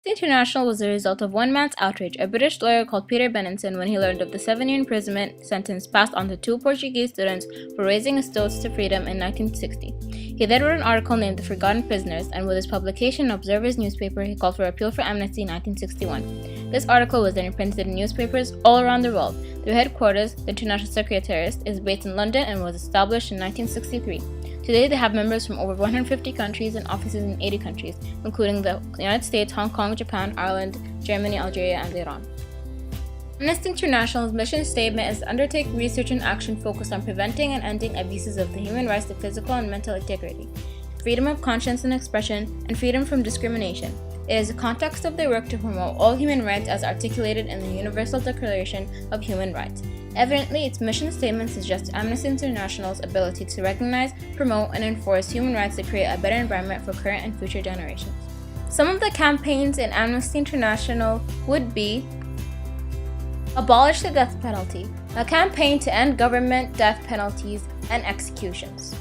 International was the result of one man's outrage, a British lawyer called Peter Benenson, when he learned of the 7-year imprisonment sentence passed on to 2 Portuguese students for raising a toast to freedom in 1960. He then wrote an article named The Forgotten Prisoners, and with his publication in Observer's newspaper, he called for appeal for amnesty in 1961. This article was then reprinted in newspapers all around the world. Their headquarters, the International Secretariat, is based in London and was established in 1963. Today, they have members from over 150 countries and offices in 80 countries, including the United States, Hong Kong, Japan, Ireland, Germany, Algeria, and Iran. Amnesty International's mission statement is to undertake research and action focused on preventing and ending abuses of the human rights to physical and mental integrity, freedom of conscience and expression, and freedom from discrimination. It is the context of their work to promote all human rights as articulated in the Universal Declaration of Human Rights. Evidently, its mission statement suggests Amnesty International's ability to recognize, promote, and enforce human rights to create a better environment for current and future generations. Some of the campaigns in Amnesty International would be: abolish the death penalty, a campaign to end government death penalties and executions.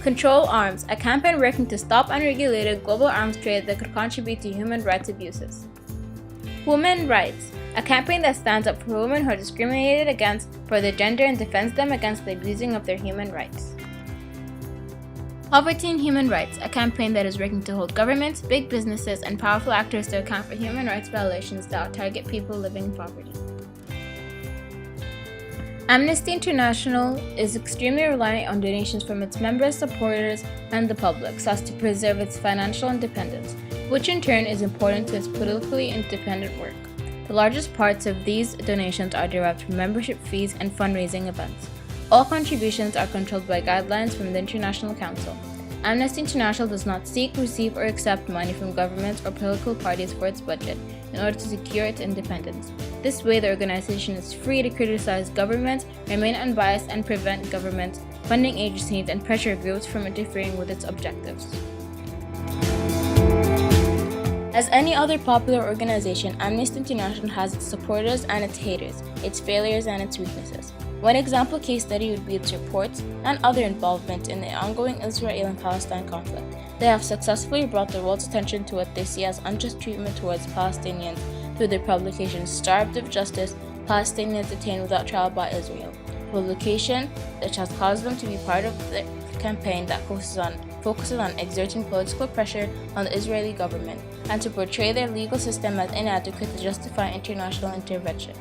Control arms, a campaign working to stop unregulated global arms trade that could contribute to human rights abuses. Women rights, a campaign that stands up for women who are discriminated against for their gender and defends them against the abusing of their human rights. Poverty and human rights, a campaign that is working to hold governments, big businesses, and powerful actors to account for human rights violations that target people living in poverty. Amnesty International is extremely reliant on donations from its members, supporters, and the public so as to preserve its financial independence, which in turn is important to its politically independent work. The largest parts of these donations are derived from membership fees and fundraising events. All contributions are controlled by guidelines from the International Council. Amnesty International does not seek, receive, or accept money from governments or political parties for its budget in order to secure its independence. This way, the organization is free to criticize governments, remain unbiased, and prevent governments, funding agencies, and pressure groups from interfering with its objectives. As any other popular organization, Amnesty International has its supporters and its haters, its failures and its weaknesses. One example case study would be its reports and other involvement in the ongoing Israel and Palestine conflict. They have successfully brought the world's attention to what they see as unjust treatment towards Palestinians through their publication Starved of Justice, Palestinians Detained Without Trial by Israel, a publication which has caused them to be part of the campaign that focuses on exerting political pressure on the Israeli government and to portray their legal system as inadequate to justify international intervention.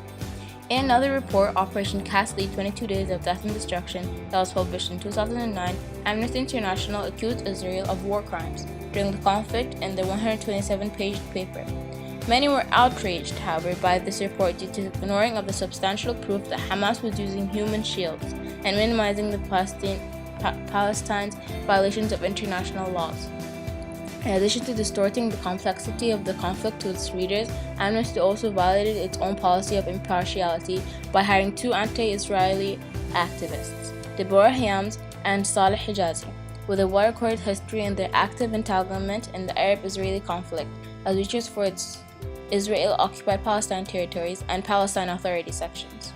In another report, Operation Cast Lead 22 Days of Death and Destruction, that was published in 2009, Amnesty International accused Israel of war crimes during the conflict in their 127-page paper. Many were outraged, however, by this report due to the ignoring of the substantial proof that Hamas was using human shields and minimizing the Palestine's violations of international laws. In addition to distorting the complexity of the conflict to its readers, Amnesty also violated its own policy of impartiality by hiring 2 anti-Israeli activists, Deborah Hyams and Saleh Hijazi, with a well-recorded history in their active entanglement in the Arab-Israeli conflict as researchers for its Israel-occupied Palestine territories and Palestine Authority sections.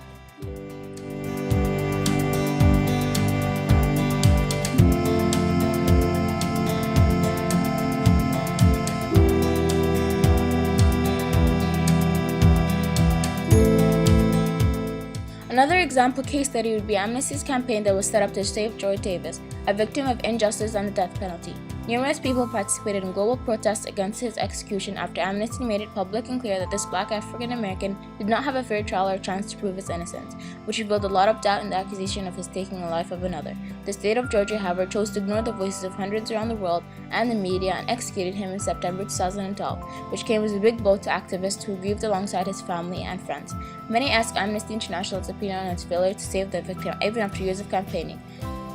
Another example case study would be Amnesty's campaign that was set up to save George Davis, a victim of injustice and the death penalty. Numerous people participated in global protests against his execution after Amnesty made it public and clear that this Black African American did not have a fair trial or chance to prove his innocence, which revealed a lot of doubt in the accusation of his taking the life of another. The state of Georgia, however, chose to ignore the voices of hundreds around the world and the media and executed him in September 2012, which came as a big blow to activists who grieved alongside his family and friends. Many ask Amnesty International's opinion on its failure to save the victim even after years of campaigning.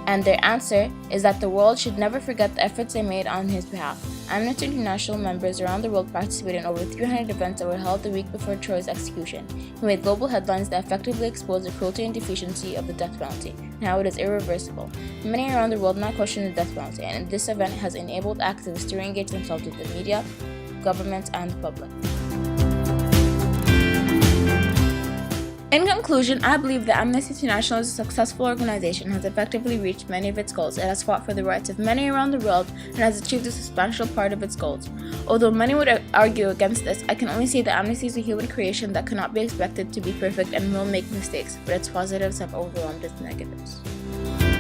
And their answer is that the world should never forget the efforts they made on his behalf. Amnesty International members around the world participated in over 300 events that were held the week before Troy's execution. He made global headlines that effectively exposed the cruelty and deficiency of the death penalty, and how it is irreversible. Many around the world now question the death penalty, and this event has enabled activists to re-engage themselves with the media, governments, and the public. In conclusion, I believe that Amnesty International is a successful organization and has effectively reached many of its goals. It has fought for the rights of many around the world and has achieved a substantial part of its goals. Although many would argue against this, I can only say that Amnesty is a human creation that cannot be expected to be perfect and will make mistakes, but its positives have overwhelmed its negatives.